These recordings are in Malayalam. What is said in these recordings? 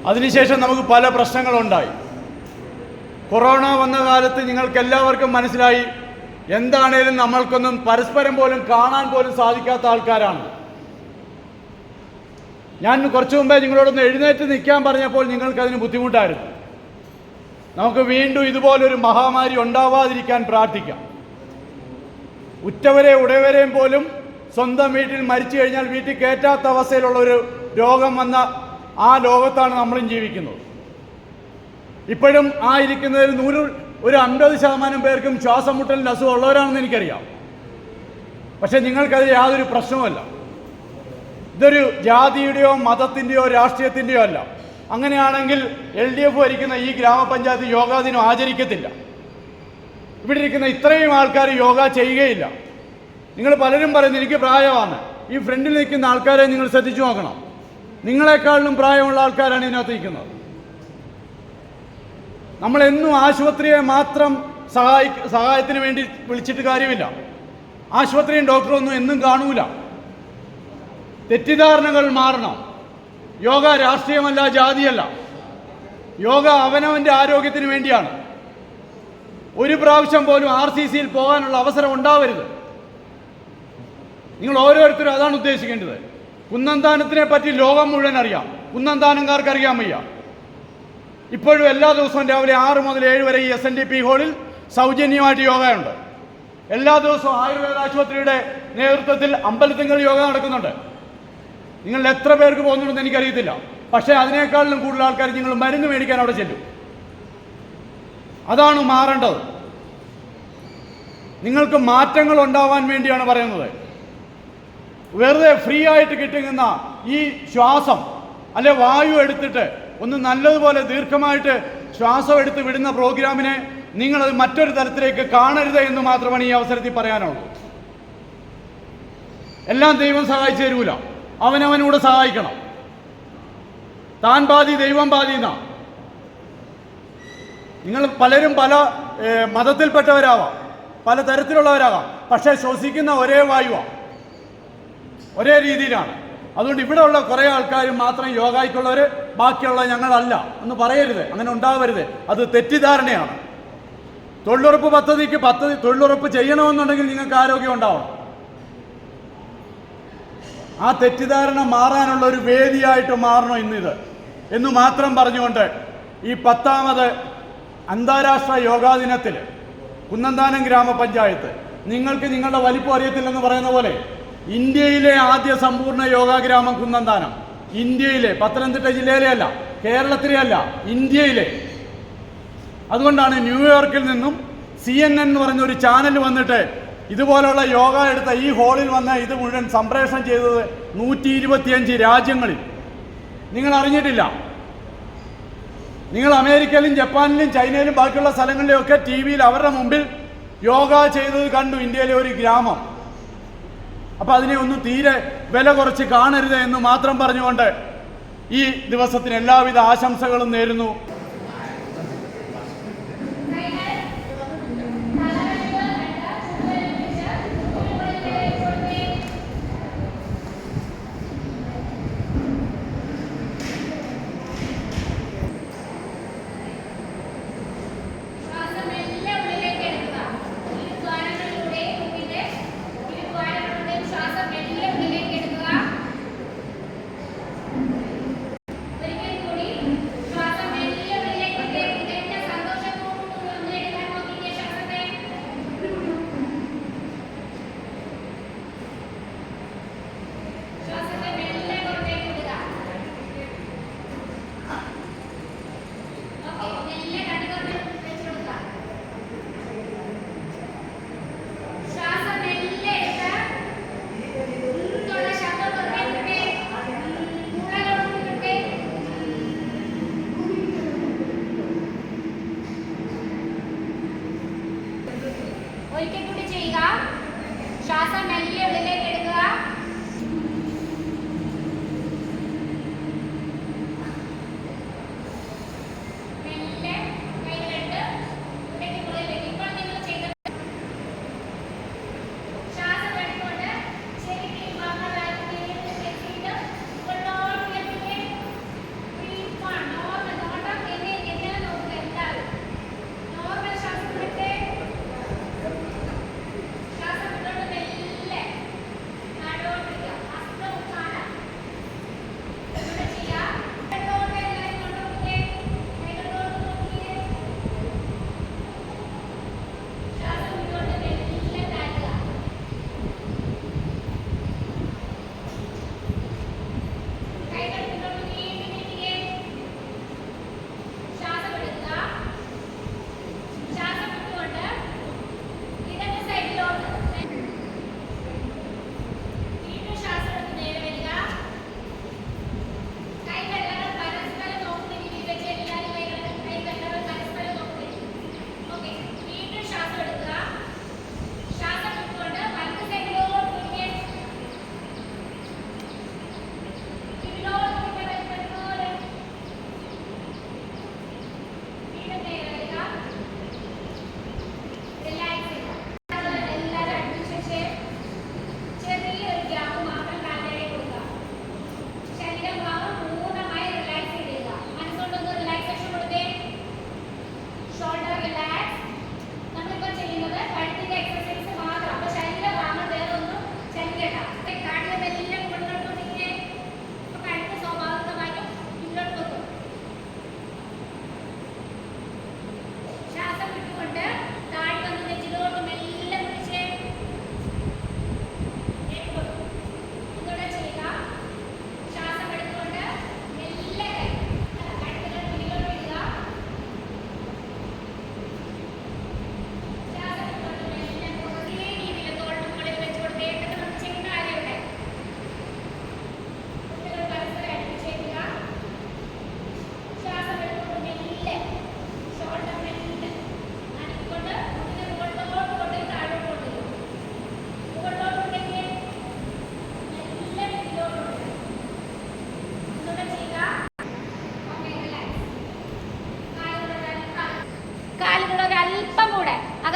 അതിനുശേഷം നമുക്ക് പല പ്രശ്നങ്ങളുണ്ടായി. കൊറോണ വന്ന കാലത്ത് നിങ്ങൾക്കെല്ലാവർക്കും മനസ്സിലായി എന്താണേലും നമ്മൾക്കൊന്നും പരസ്പരം പോലും കാണാൻ പോലും സാധിക്കാത്ത ആൾക്കാരാണ്. ഞാൻ കുറച്ചു മുമ്പേ നിങ്ങളോടൊന്ന് എഴുന്നേറ്റ് നിൽക്കാൻ പറഞ്ഞപ്പോൾ നിങ്ങൾക്കതിന് ബുദ്ധിമുട്ടായിരുന്നു. നമുക്ക് വീണ്ടും ഇതുപോലൊരു മഹാമാരി ഉണ്ടാവാതിരിക്കാൻ പ്രാർത്ഥിക്കാം. ഉറ്റവരെ ഉടയവരെയും പോലും സ്വന്തം വീട്ടിൽ മരിച്ചു കഴിഞ്ഞാൽ വീട്ടിൽ കയറ്റാത്ത അവസ്ഥയിലുള്ളൊരു രോഗം വന്ന ആ ലോകത്താണ് നമ്മളും ജീവിക്കുന്നത്. ഇപ്പോഴും ആ ഇരിക്കുന്നതിൽ ഒരു 50% പേർക്കും ശ്വാസം മുട്ടലിൻ്റെ അസുഖം ഉള്ളവരാണെന്ന് എനിക്കറിയാം. പക്ഷേ നിങ്ങൾക്കത് യാതൊരു പ്രശ്നവുമല്ല. ഇതൊരു ജാതിയുടെയോ മതത്തിൻ്റെയോ രാഷ്ട്രീയത്തിൻ്റെയോ അല്ല. അങ്ങനെയാണെങ്കിൽ LDF ഭരിക്കുന്ന ഈ ഗ്രാമപഞ്ചായത്ത് യോഗാ ദിനം ആചരിക്കത്തില്ല. ഇവിടെ ഇരിക്കുന്ന ഇത്രയും ആൾക്കാർ യോഗ ചെയ്യുകയില്ല. നിങ്ങൾ പലരും പറയുന്നു എനിക്ക് പ്രായമാണ്. ഈ ഫ്രണ്ടിൽ നിൽക്കുന്ന ആൾക്കാരെ നിങ്ങൾ ശ്രദ്ധിച്ചു നോക്കണം. നിങ്ങളെക്കാളിലും പ്രായമുള്ള ആൾക്കാരാണ് ഇതിനകത്ത് നിൽക്കുന്നത്. നമ്മളെന്നും ആശുപത്രിയെ മാത്രം സഹായത്തിന് വേണ്ടി വിളിച്ചിട്ട് കാര്യമില്ല. ആശുപത്രിയും ഡോക്ടറൊന്നും എന്നും കാണൂല. തെറ്റിദ്ധാരണകൾ മാറണം. യോഗ രാഷ്ട്രീയമല്ല, ജാതിയല്ല. യോഗ അവനവൻ്റെ ആരോഗ്യത്തിന് വേണ്ടിയാണ്. ഒരു പ്രാവശ്യം പോലും RCCയിൽ പോകാനുള്ള അവസരം ഉണ്ടാവരുത്. നിങ്ങൾ ഓരോരുത്തരും അതാണ് ഉദ്ദേശിക്കേണ്ടത്. കുന്നന്താനത്തിനെ പറ്റി ലോകം മുഴുവൻ അറിയാം. കുന്നന്താനംകാർക്ക് അറിയാൻ വയ്യ. ഇപ്പോഴും എല്ലാ ദിവസവും രാവിലെ 6 മുതൽ 7 വരെ ഈ SNDP ഹാളിൽ സൗജന്യമായിട്ട് യോഗയുണ്ട്. എല്ലാ ദിവസവും ആയുർവേദ ആശുപത്രിയുടെ നേതൃത്വത്തിൽ അമ്പലത്തിങ്കൽ യോഗ നടക്കുന്നുണ്ട്. നിങ്ങൾ എത്ര പേർക്ക് പോകുന്നുണ്ടെന്ന് എനിക്കറിയത്തില്ല. പക്ഷേ അതിനേക്കാളിലും കൂടുതൽ ആൾക്കാർ നിങ്ങൾ മരുന്ന് മേടിക്കാൻ അവിടെ ചെല്ലും. അതാണ് മാറേണ്ടത്. നിങ്ങൾക്ക് മാറ്റങ്ങൾ ഉണ്ടാവാൻ വേണ്ടിയാണ് പറയുന്നത്. വെറുതെ ഫ്രീ ആയിട്ട് കിട്ടുന്ന ഈ ശ്വാസം അല്ലെ വായു എടുത്തിട്ട് ഒന്ന് നല്ലതുപോലെ ദീർഘമായിട്ട് ശ്വാസം എടുത്ത് വിടുന്ന പ്രോഗ്രാമിനെ നിങ്ങളത് മറ്റൊരു തരത്തിലേക്ക് കാണരുത് എന്ന് മാത്രമാണ് ഈ അവസരത്തിൽ പറയാനുള്ളത്. എല്ലാം ദൈവം സഹായിച്ചു തരൂല. അവനവനൂടെ സഹായിക്കണം. താൻ പാതി ദൈവം പാതി എന്നാ. നിങ്ങൾ പലരും പല മതത്തിൽപ്പെട്ടവരാവാം, പല തരത്തിലുള്ളവരാകാം. പക്ഷേ ശ്വസിക്കുന്ന ഒരേ വായുവാണ്, ഒരേ രീതിയിലാണ്. അതുകൊണ്ട് ഇവിടെ ഉള്ള കുറേ ആൾക്കാരും മാത്രം യോഗയ്ക്കുള്ളവർ, ബാക്കിയുള്ള ഞങ്ങളല്ല എന്ന് പറയരുത്. അങ്ങനെ ഉണ്ടാവരുത്. അത് തെറ്റിദ്ധാരണയാണ്. തൊഴിലുറപ്പ് പദ്ധതിക്ക് തൊഴിലുറപ്പ് ചെയ്യണമെന്നുണ്ടെങ്കിൽ നിങ്ങൾക്ക് ആരോഗ്യം ഉണ്ടാവണം. ആ തെറ്റിദ്ധാരണ മാറാനുള്ള ഒരു വേദിയായിട്ട് മാറണം ഇന്നിത് എന്ന് മാത്രം പറഞ്ഞുകൊണ്ട് ഈ 10ാമത് അന്താരാഷ്ട്ര യോഗാ ദിനത്തിൽ കുന്നന്താനം ഗ്രാമപഞ്ചായത്ത്, നിങ്ങൾക്ക് നിങ്ങളുടെ വലിപ്പം അറിയത്തില്ലെന്ന് പറയുന്ന പോലെ ഇന്ത്യയിലെ ആദ്യ സമ്പൂർണ്ണ യോഗാ ഗ്രാമം കുന്നന്താനം. ഇന്ത്യയിലെ, പത്തനംതിട്ട ജില്ലയിലെ അല്ല, കേരളത്തിലെ അല്ല, ഇന്ത്യയിലെ. അതുകൊണ്ടാണ് ന്യൂയോർക്കിൽ നിന്നും CNN എന്ന് പറഞ്ഞൊരു ചാനൽ വന്നിട്ട് ഇതുപോലുള്ള യോഗ എടുത്ത ഈ ഹാളിൽ വന്ന് ഇത് മുഴുവൻ സംപ്രേഷണം ചെയ്തത് 125 രാജ്യങ്ങളിൽ. നിങ്ങൾ അറിഞ്ഞിട്ടില്ല. നിങ്ങൾ അമേരിക്കയിലും ജപ്പാനിലും ചൈനയിലും ബാക്കിയുള്ള സ്ഥലങ്ങളിലുമൊക്കെ TV-യിൽ അവരുടെ മുമ്പിൽ യോഗ ചെയ്തത് കണ്ടു, ഇന്ത്യയിലെ ഒരു ഗ്രാമം. അപ്പം അതിനെ ഒന്നും തീരെ വില കുറച്ച് കാണരുത് എന്ന് മാത്രം പറഞ്ഞുകൊണ്ട് ഈ ദിവസത്തിന് എല്ലാവിധ ആശംസകളും നേരുന്നു.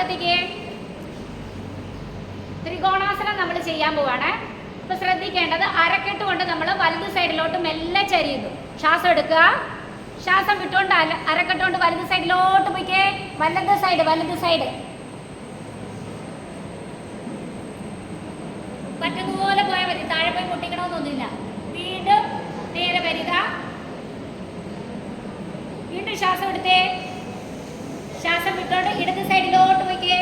ശ്രദ്ധിക്കേ. ത്രികോണാസനം നമ്മൾ ചെയ്യാൻ പോവാണ്. ഇപ്പൊ ശ്രദ്ധിക്കേണ്ടത് അരക്കെട്ട് കൊണ്ട് നമ്മൾ വലത് സൈഡിലോട്ട് മെല്ലെ ചരിയുന്നു. ശ്വാസം എടുക്കുക, ശ്വാസം വിട്ടുകൊണ്ട് അരക്കെട്ട് കൊണ്ട് വലത് സൈഡിലോട്ട് പോയിക്കേ. വലത് സൈഡ് പറ്റുന്നതുപോലെ പോയാൽ മതി, താഴെ പോയി മുട്ടിക്കണമെന്നൊന്നുമില്ല. വീണ്ടും നേരെ വരിക, വീണ്ടും ശ്വാസം എടുത്തേ, ശ്വാസം വിട്ടോണ്ട് ഇടത് സൈഡിലോട്ട് പോയിക്കേ.